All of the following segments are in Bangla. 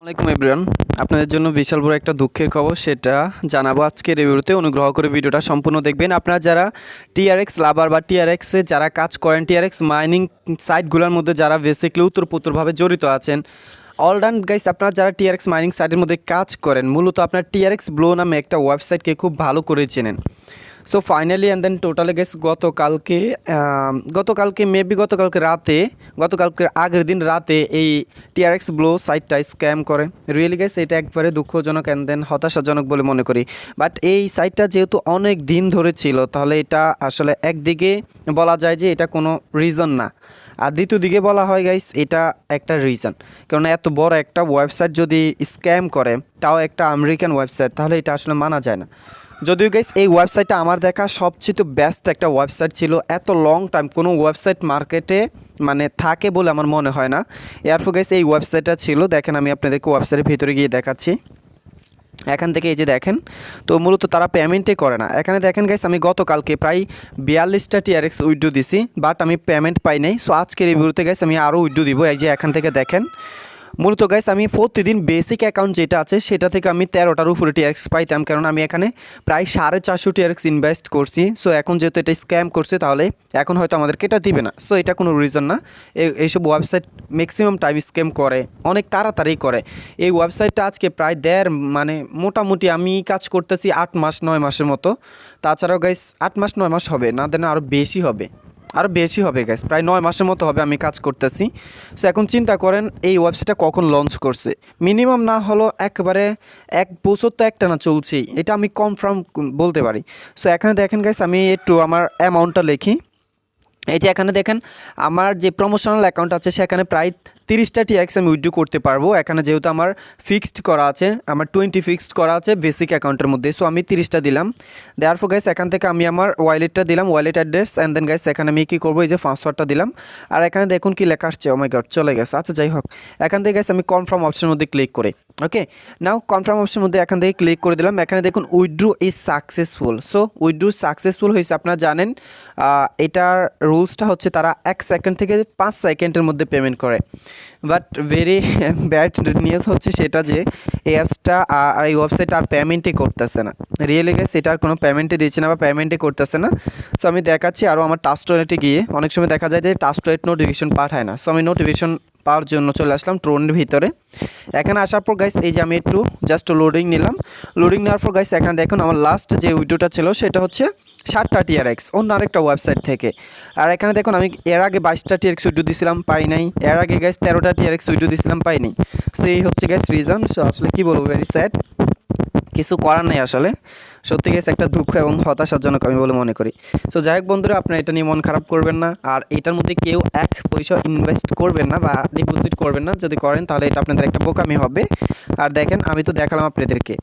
আসসালামু এভরিওয়ান, আপনাদের জন্য বিশাল বড় একটা দুঃখের খবর সেটা জানাবো আজকের রিভিউতে। অনুগ্রহ করে ভিডিওটা সম্পূর্ণ দেখবেন। আপনারা যারা TRX লাভার বা TRX এ যারা কাজ করেন, TRX মাইনিং সাইটগুলোর মধ্যে যারা বেসিক্যালি উত্তরভাবে জড়িত আছেন, অল ডান গাইস, আপনারা যারা TRX মাইনিং সাইটের মধ্যে কাজ করেন, মূলত আপনার TRX ব্লো নামে একটা ওয়েবসাইটকে খুব ভালো করে চেনেন। So finally and then totally guys গতকালকে আগের দিন রাতে এই TRX ব্লো সাইটটা স্ক্যাম করে। রিয়েলি গেস এটা একবারে দুঃখজনক অ্যান্ড দেন হতাশাজনক বলে মনে করি। বাট এই সাইটটা যেহেতু অনেক দিন ধরে ছিল, তাহলে এটা আসলে একদিকে বলা যায় যে এটা কোনো রিজন না, আর দ্বিতীয় দিকে বলা হয় গাইস এটা একটা রিজন। কেননা এত বড় একটা ওয়েবসাইট যদি স্ক্যাম করে, তাও একটা আমেরিকান ওয়েবসাইট, তাহলে এটা আসলে মানা যায় না। যদিও গাইস এই ওয়েবসাইটটা আমার দেখা সবচেয়ে বেস্ট একটা ওয়েবসাইট ছিল। এত লং টাইম কোনো ওয়েবসাইট মার্কেটে মানে থাকে বলে আমার মনে হয় না। এরপর গাইস এই ওয়েবসাইটটা ছিল, দেখেন আমি আপনাদেরকে ওয়েবসাইটের ভিতরে গিয়ে দেখাচ্ছি। এখান থেকে এই যে দেখেন, তো মূলত তারা পেমেন্টই করে না। এখানে দেখেন গাইস, আমি গতকালকে প্রায় 42টা TRX উইথড্র দিছি, বাট আমি পেমেন্ট পাই নাই। সো আজকের রিভিউতে গাইস আমি আরও উইথড্র দিব। এই যে এখান থেকে দেখেন, মূলত গাইস আমি প্রতিদিন বেসিক অ্যাকাউন্ট যেটা আছে সেটা থেকে আমি 13টার উপরে TRX পাইতাম, কারণ আমি এখানে প্রায় 450 TRX ইনভেস্ট করছি। সো এখন যেহেতু এটা স্ক্যাম করছে, তাহলে এখন হয়তো আমাদেরকে এটা দিবে না। সো এটা কোনো রিজন না। এইসব ওয়েবসাইট ম্যাক্সিমাম টাইম স্ক্যাম করে, অনেক তাড়াতাড়ি করে। এই ওয়েবসাইটটা আজকে প্রায় মানে মোটামুটি আমি কাজ করতেছি 8 মাস 9 মাসের মতো। তাছাড়াও গাইস 8 মাস 9 মাস হবে না, দেন আরও বেশি হবে গাইস, প্রায় 9 মাসের মতো হবে আমি কাজ করতেছি। সো এখন চিন্তা করেন এই ওয়েবসাইটটা কখন লঞ্চ করছে। মিনিমাম না হলো একবারে 1 বছর তো একটা না চলছেই, এটা আমি কনফার্ম বলতে পারি। সো এখানে দেখেন গাইস, আমি একটু আমার অ্যামাউন্টটা লিখি। এই যে এখানে দেখেন, আমার যে প্রমোশনাল অ্যাকাউন্ট আছে সেখানে প্রায় 30টা TRX আমি উইথড্র করতে পারবো। এখানে যেহেতু আমার ফিক্সড করা আছে, আমার 20 ফিক্সড করা আছে বেসিক অ্যাকাউন্টের মধ্যে। সো আমি 30টা দিলাম। দেওয়ার পর গাইস এখান থেকে আমি আমার ওয়ালেটটা দিলাম, wallet address, and then guys এখানে আমি কী করবো, এই যে পাসওয়ার্ডটা দিলাম। আর এখানে দেখুন কি লেখা আসছে, ও মাই গড চলে গেছে। আচ্ছা যাই হোক, এখান থেকে গাইস আমি কনফার্ম অপশনের মধ্যে ক্লিক করে, ওকে নাও কনফার্ম অপশনের মধ্যে এখান থেকে ক্লিক করে দিলাম। এখানে দেখুন withdraw is successful. So withdraw successful হয়েছে। আপনারা জানেন এটার রুলসটা হচ্ছে তারা 1 সেকেন্ড থেকে 5 সেকেন্ডের মধ্যে পেমেন্ট করে। বাট ভেরি ব্যাড নিউজ হচ্ছে সেটা যে এই অ্যাপসটা আর এই ওয়েবসাইট আর পেমেন্টই করতেছে না। রিয়েলি গাইস এটা আর কোনো পেমেন্টই দিচ্ছে না বা পেমেন্টই করতেছে না। সো আমি দেখাচ্ছি আরও আমার টাস্ক ওয়ালেটে গিয়ে, অনেক সময় দেখা যায় যে টাস্ক ওয়ালেট নোটিফিকেশন পাঠায় না। সো আমি নোটিফিকেশন পাওয়ার জন্য চলে আসলাম ট্রোনের ভিতরে। এখানে আসার পর গাইস এই যে আমি একটু জাস্ট লোডিং নিলাম। লোডিং নেওয়ার পর গাইস এখানে দেখুন আমার লাস্ট যে উইড্রোটা ছিল সেটা হচ্ছে 7টা TRX অন্য আরেকটা ওয়েবসাইট থেকে। আর এখানে দেখুন আমি এর আগে 22টা TRX উইড্রো দিয়েছিলাম, পাই নাই। এর আগে গাইস 13টা TRX উইড্রো দিয়েছিলাম, পাই নাই। সো এই হচ্ছে গাইস রিজন। সো আসলে কী বলবো, ভেরি স্যাড, কিছু করার নেই আসলে। সত্যি গেছে একটা দুঃখ এবং হতাশাজনক আমি বলে মনে করি। সো যাই হোক বন্ধুরা, আপনারা এটা নিয়ে মন খারাপ করবেন না, আর এটার মধ্যে কেউ 1 পয়সা ইনভেস্ট করবেন না বা ডিপোজিট করবেন না। যদি করেন তাহলে এটা আপনাদের একটা বোকামি হবে। আর দেখেন আমি তো দেখালাম আপনাদেরকে।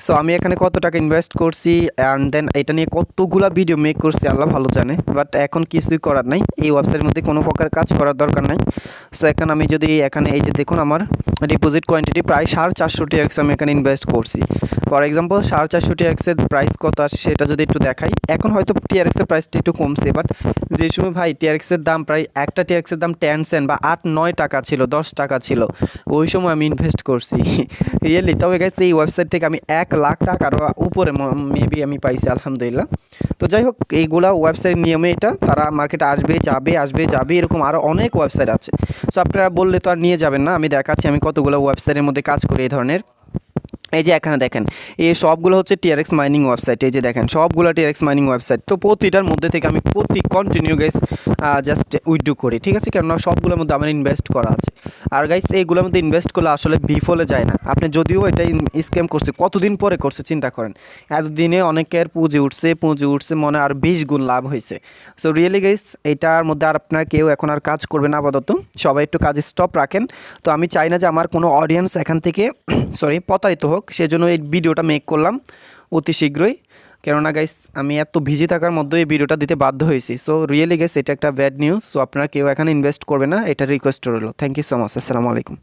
সো আমি এখানে কত টাকা ইনভেস্ট করছি, অ্যান্ড দেন এটা নিয়ে কতগুলা ভিডিও মেক করছি আল্লাহ ভালো জানে। বাট এখন কিছুই করার নাই, এই ওয়েবসাইটের মধ্যে কোনো প্রকার কাজ করার দরকার নাই। সো এখন আমি যদি এখানে এই যে দেখুন আমার ডিপোজিট কোয়ান্টিটি প্রায় 450 TRX আমি এখানে ইনভেস্ট করছি। ফর এক্সাম্পল 450 TRXের প্রাইস কত আসে সেটা যদি একটু দেখাই, এখন হয়তো TRXের প্রাইসটা একটু কমছে। বাট যে সময় ভাই TRXের দাম প্রায় একটা TRXের দাম 10 সেন্ট বা 8-9 টাকা ছিল, 10 টাকা ছিল, ওই সময় আমি ইনভেস্ট করছি রিয়েলি। তবে গাইস এই ওয়েবসাইট থেকে আমি 1 লাখ টাকার উপরে মেবি আমি পাইছি আলহামদুলিল্লাহ। তো যাই হোক, এইগুলা ওয়েবসাইট নিয়মে এটা, তারা মার্কেটে আসবে যাবে এরকম আরও অনেক ওয়েবসাইট আছে। সো আপনারা বললে তো আর নিয়ে যাবেন না। আমি দেখাচ্ছি আমি কতগুলো ওয়েবসাইটের মধ্যে কাজ করি এই ধরনের। এই যে এখানে দেখেন, এই সবগুলো হচ্ছে TRX মাইনিং ওয়েবসাইট। এই যে দেখেন সবগুলো TRX মাইনিং ওয়েবসাইট। তো প্রতিটার মধ্যে থেকে আমি কন্টিনিউ গাইস জাস্ট উইথড্র করি, ঠিক আছে, কেননা সবগুলোর মধ্যে আমার ইনভেস্ট করা আছে। আর গাইস এইগুলোর মধ্যে ইনভেস্ট করলে আসলে বিফলে যায় না। আপনি যদিও এটা স্ক্যাম করছে, কতদিন পরে করছে চিন্তা করেন। এতদিনে অনেকের পুঁজি উঠছে মনে আর 20 গুণ লাভ হয়েছে। সো রিয়েলি গাইস এটার মধ্যে আর আপনার কেউ এখন আর কাজ করবে না আপাতত, সবাই একটু কাজ স্টপ রাখেন। তো আমি চাই না যে আমার কোনো অডিয়েন্স এখান থেকে প্রতারিত হোক, সেজন্য এই ভিডিওটা মেক করলাম অতি শীঘ্রই। কেননা গাইস আমি এত ভিজি থাকার মধ্যে এই ভিডিওটা দিতে বাধ্য হয়েছি। সো রিয়েলি গাইস এটা একটা ব্যাড নিউজ। সো আপনারা কেউ এখানে ইনভেস্ট করবে না, এটা রিকোয়েস্ট রইল। Thank you so much. আসসালামু আলাইকুম।